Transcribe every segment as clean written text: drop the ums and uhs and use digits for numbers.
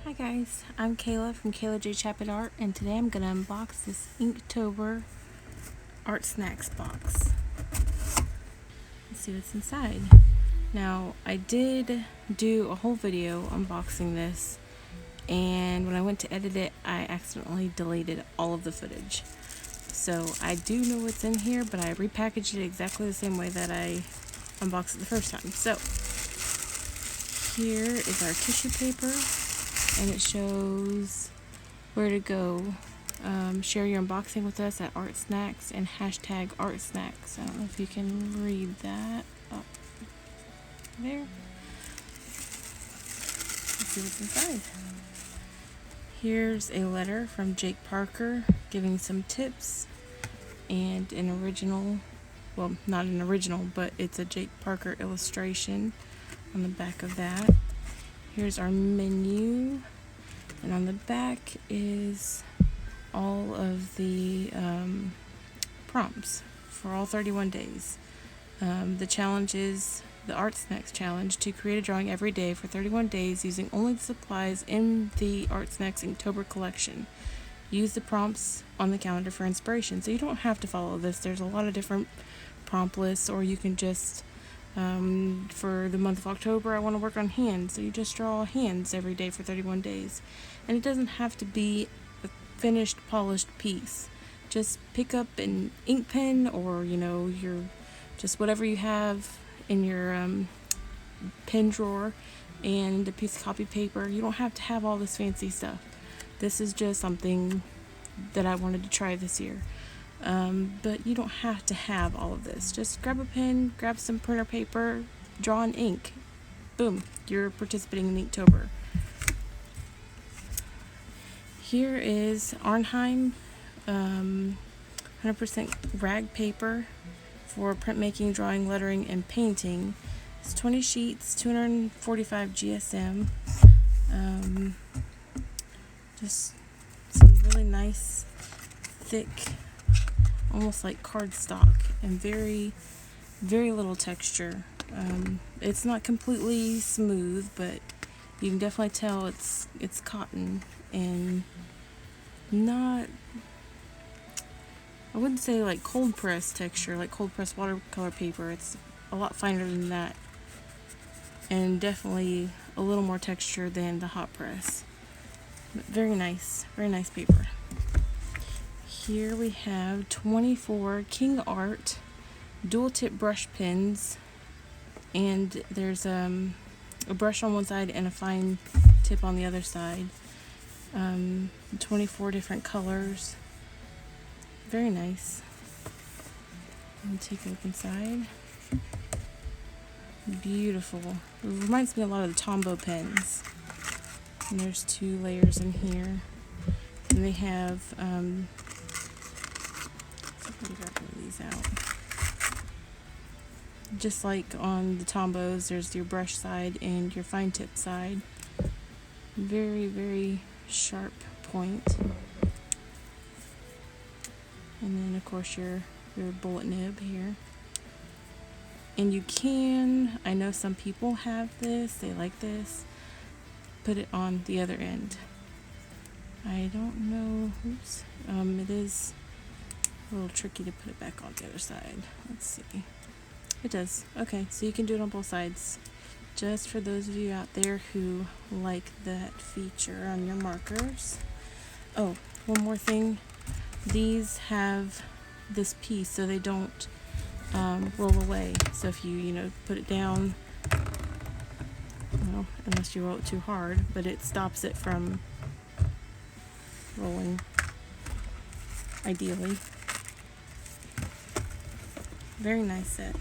Hi guys, I'm Kayla from Kayla J. Chapit Art, and today I'm going to unbox this Inktober ArtSnacks box. Let's see what's inside. Now, I did do a whole video unboxing this, and when I went to edit it, I accidentally deleted all of the footage. So I do know what's in here, but I repackaged it exactly the same way that I unboxed it the first time. So here is our tissue paper, and it shows where to go. Share your unboxing with us at ArtSnacks and hashtag ArtSnacks. I don't know if you can read that up there. Let's see what's inside. Here's a letter from Jake Parker giving some tips and an original, well, not an original, but it's a Jake Parker illustration on the back of that. Here's our menu, and on the back is all of the prompts for all 31 days. The challenge is the ArtSnacks challenge, to create a drawing every day for 31 days using only the supplies in the ArtSnacks Inktober collection. Use the prompts on the calendar for inspiration. So you don't have to follow this. There's a lot of different prompt lists, or you can just for the month of October, I want to work on hands, so you just draw hands every day for 31 days. And it doesn't have to be a finished, polished piece. Just pick up an ink pen, or your just whatever you have in your pen drawer, and a piece of copy paper. You don't have to have all this fancy stuff. This is just something that I wanted to try this year. But you don't have to have all of this. Just grab a pen, grab some printer paper, draw in ink. Boom, you're participating in Inktober. Here is Arnheim 100% rag paper for printmaking, drawing, lettering, and painting. It's 20 sheets, 245 GSM. Just some really nice, thick, almost like cardstock, and very, very little texture. It's not completely smooth, but you can definitely tell it's cotton, and not, I wouldn't say like cold press texture, like cold press watercolor paper. It's a lot finer than that, and definitely a little more texture than the hot press. But very nice paper. Here we have 24 King Art dual tip brush pens, and there's a brush on one side and a fine tip on the other side. 24 different colors. Very nice. I'll take a look inside. Beautiful. It reminds me a lot of the Tombow pens. And there's 2 layers in here. And they have these out. Just like on the Tombows, there's your brush side and your fine tip side. Very, very sharp point. And then of course your bullet nib here. And you can, I know some people have this, they like this, put it on the other end. I don't know, oops, it is a little tricky to put it back on the other side. Let's see. It does. Okay, so you can do it on both sides. Just for those of you out there who like that feature on your markers. Oh, one more thing. These have this piece so they don't roll away. So if you put it down, well, unless you roll it too hard, but it stops it from rolling, ideally. Very nice set.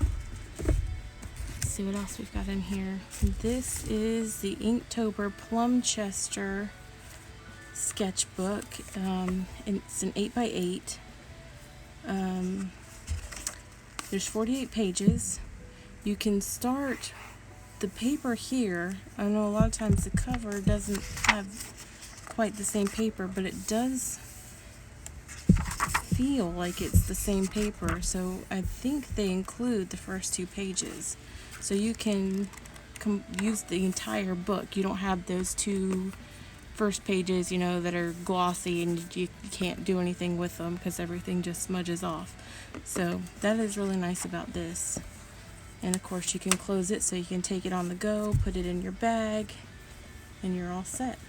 Let's see what else we've got in here. This is the Inktober Plumchester sketchbook. It's an 8x8. There's 48 pages. You can start the paper here. I know a lot of times the cover doesn't have quite the same paper, but it does feel like it's the same paper. So I think they include the first 2 pages. So you can use the entire book. You don't have those 2 first pages, you know, that are glossy and you can't do anything with them because everything just smudges off. So that is really nice about this. And of course you can close it so you can take it on the go, put it in your bag, and you're all set.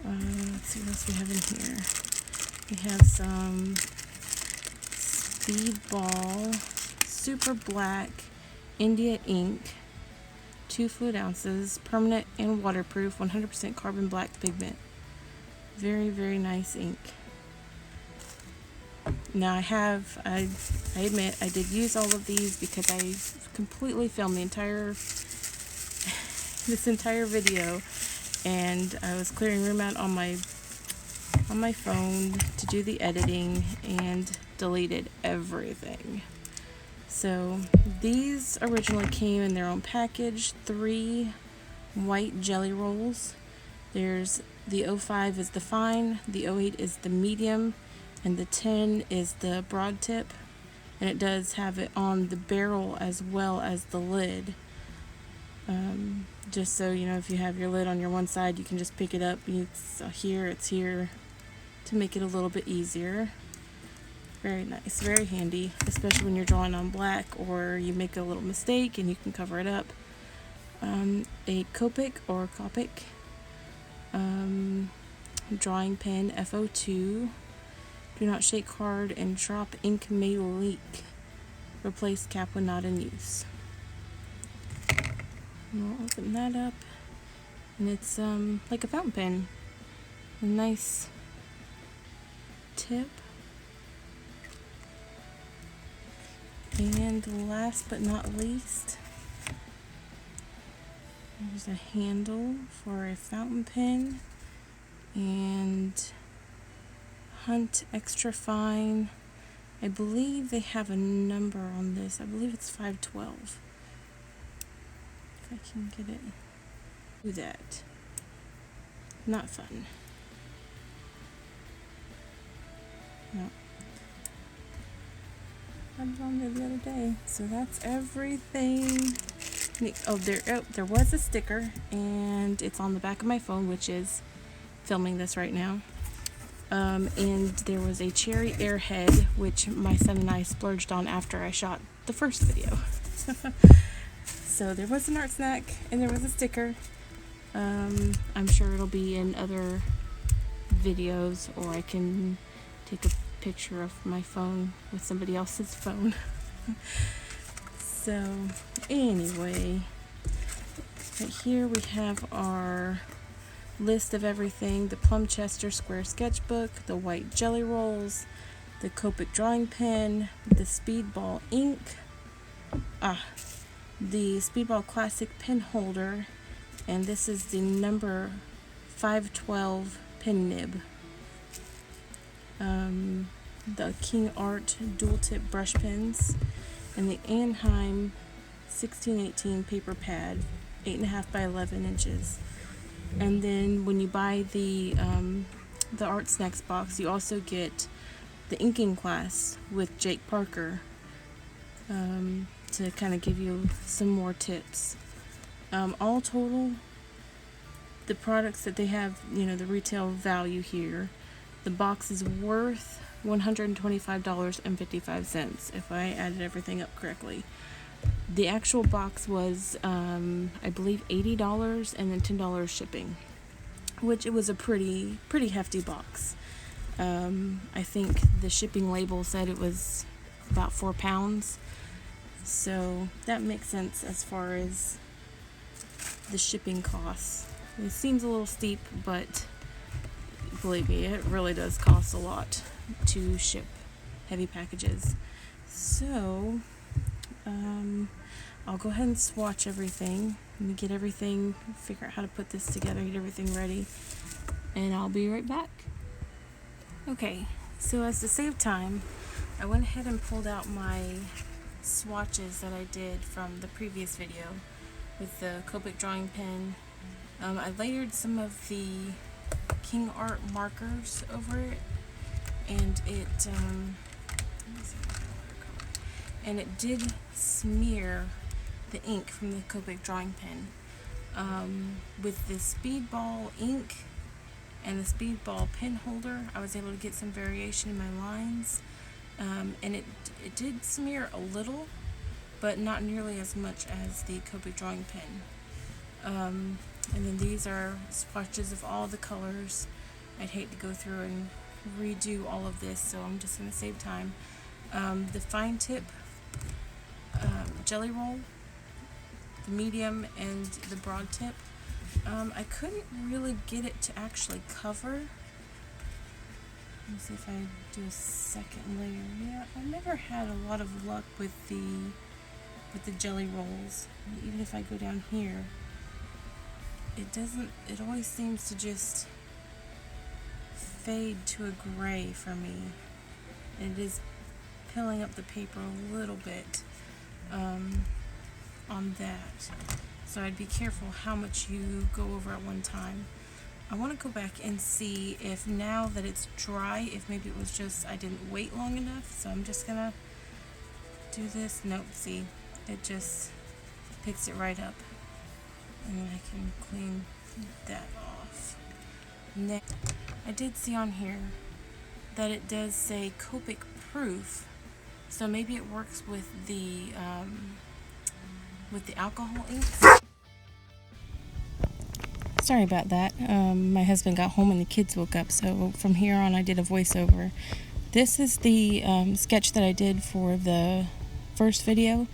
Let's see what else we have in here. We have some Speedball Super Black India ink, 2 fluid ounces, permanent and waterproof, 100% carbon black pigment. Very, very nice ink. Now I admit I did use all of these because I completely filmed the entire this entire video, and I was clearing room out on my phone to do the editing and deleted everything. So these originally came in their own package, 3 white jelly rolls. There's the 05 is the fine, the 08 is the medium, and the 10 is the broad tip. And it does have it on the barrel as well as the lid. Just so you know, if you have your lid on your one side, you can just pick it up. It's here to make it a little bit easier. Very nice, very handy, especially when you're drawing on black or you make a little mistake and you can cover it up. A Copic or Copic drawing pen FO2. Do not shake hard and drop ink may leak. Replace cap when not in use. And we'll open that up, and it's like a fountain pen. A nice tip. And last but not least, there's a handle for a fountain pen, and Hunt Extra Fine. I believe they have a number on this. I believe it's 512. If I can get it. Do that. Not fun. No. I was on there the other day. So that's everything. Oh, there was a sticker, and it's on the back of my phone, which is filming this right now. And there was a cherry airhead, which my son and I splurged on after I shot the first video. So there was an art snack, and there was a sticker. I'm sure it'll be in other videos, or I can take a picture of my phone with somebody else's phone. So anyway, right here we have our list of everything: the Plum Chester square sketchbook, the white jelly rolls, the Copic drawing pen, the Speedball ink, the Speedball classic pen holder, and this is the number 512 pen nib, the King Art dual tip brush pens, and the Anheim 1618 paper pad, 8.5 by 11 inches. And then when you buy the ArtSnacks box, you also get the inking class with Jake Parker, to kind of give you some more tips. All total, the products that they have, you know, the retail value here, the box is worth $125.55 if I added everything up correctly. The actual box was, I believe, $80 and then $10 shipping, which it was a pretty hefty box. I think the shipping label said it was about 4 pounds, so that makes sense as far as the shipping costs. It seems a little steep, but believe me, it really does cost a lot to ship heavy packages. So I'll go ahead and swatch everything. Let me get everything, figure out how to put this together, get everything ready, and I'll be right back. Okay, so as to save time, I went ahead and pulled out my swatches that I did from the previous video with the Copic drawing pen. I layered some of the King Art markers over it, and it did smear the ink from the Copic drawing pen. with the speedball ink and the speedball pen holder, I was able to get some variation in my lines, and it did smear a little, but not nearly as much as the Copic drawing pen. And then these are swatches of all the colors. I'd hate to go through and redo all of this, so I'm just going to save time. The fine tip jelly roll, the medium, and the broad tip. I couldn't really get it to actually cover. Let me see if I do a second layer. Yeah, I've never had a lot of luck with the jelly rolls. Even if I go down here, it always seems to just fade to a gray for me. And it is pilling up the paper a little bit on that. So I'd be careful how much you go over at one time. I want to go back and see if now that it's dry, if maybe it was just I didn't wait long enough. So I'm just gonna do this. Nope, see, it just picks it right up. And then I can clean that off. Next, I did see on here that it does say Copic proof, so maybe it works with the alcohol inks. Sorry about that. My husband got home and the kids woke up, so from here on I did a voiceover. This is the sketch that I did for the first video.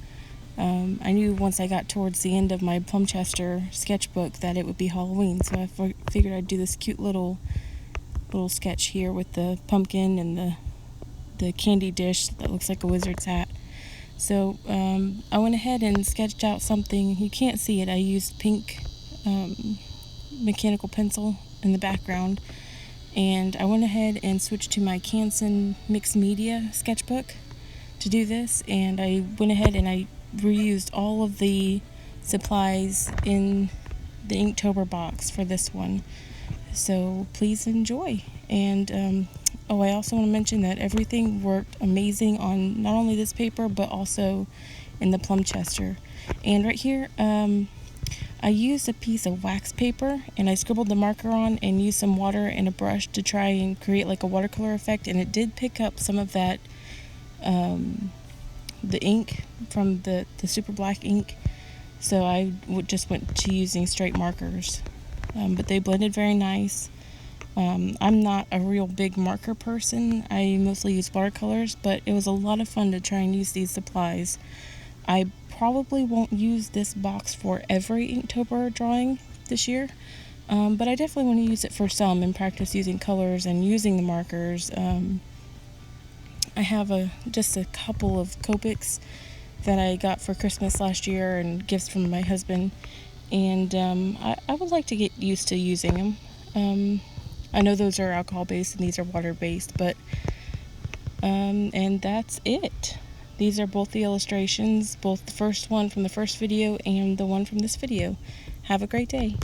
I knew once I got towards the end of my Plumchester sketchbook that it would be Halloween, so I figured I'd do this cute little sketch here with the pumpkin and the candy dish that looks like a wizard's hat. So I went ahead and sketched out something. You can't see it. I used pink mechanical pencil in the background, and I went ahead and switched to my Canson mixed media sketchbook to do this, and I went ahead and I reused all of the supplies in the Inktober box for this one, so please enjoy. And I also want to mention that everything worked amazing on not only this paper but also in the Plumchester. And right here I used a piece of wax paper and I scribbled the marker on and used some water and a brush to try and create like a watercolor effect, and it did pick up some of that the ink from the super black ink, so I just went to using straight markers, but they blended very nice. I'm not a real big marker person. I mostly use watercolors, but it was a lot of fun to try and use these supplies. I probably won't use this box for every Inktober drawing this year, but I definitely want to use it for some and practice using colors and using the markers. I have just a couple of Copics that I got for Christmas last year and gifts from my husband, and I would like to get used to using them. I know those are alcohol based and these are water based, but and that's it. These are both the illustrations, both the first one from the first video and the one from this video. Have a great day.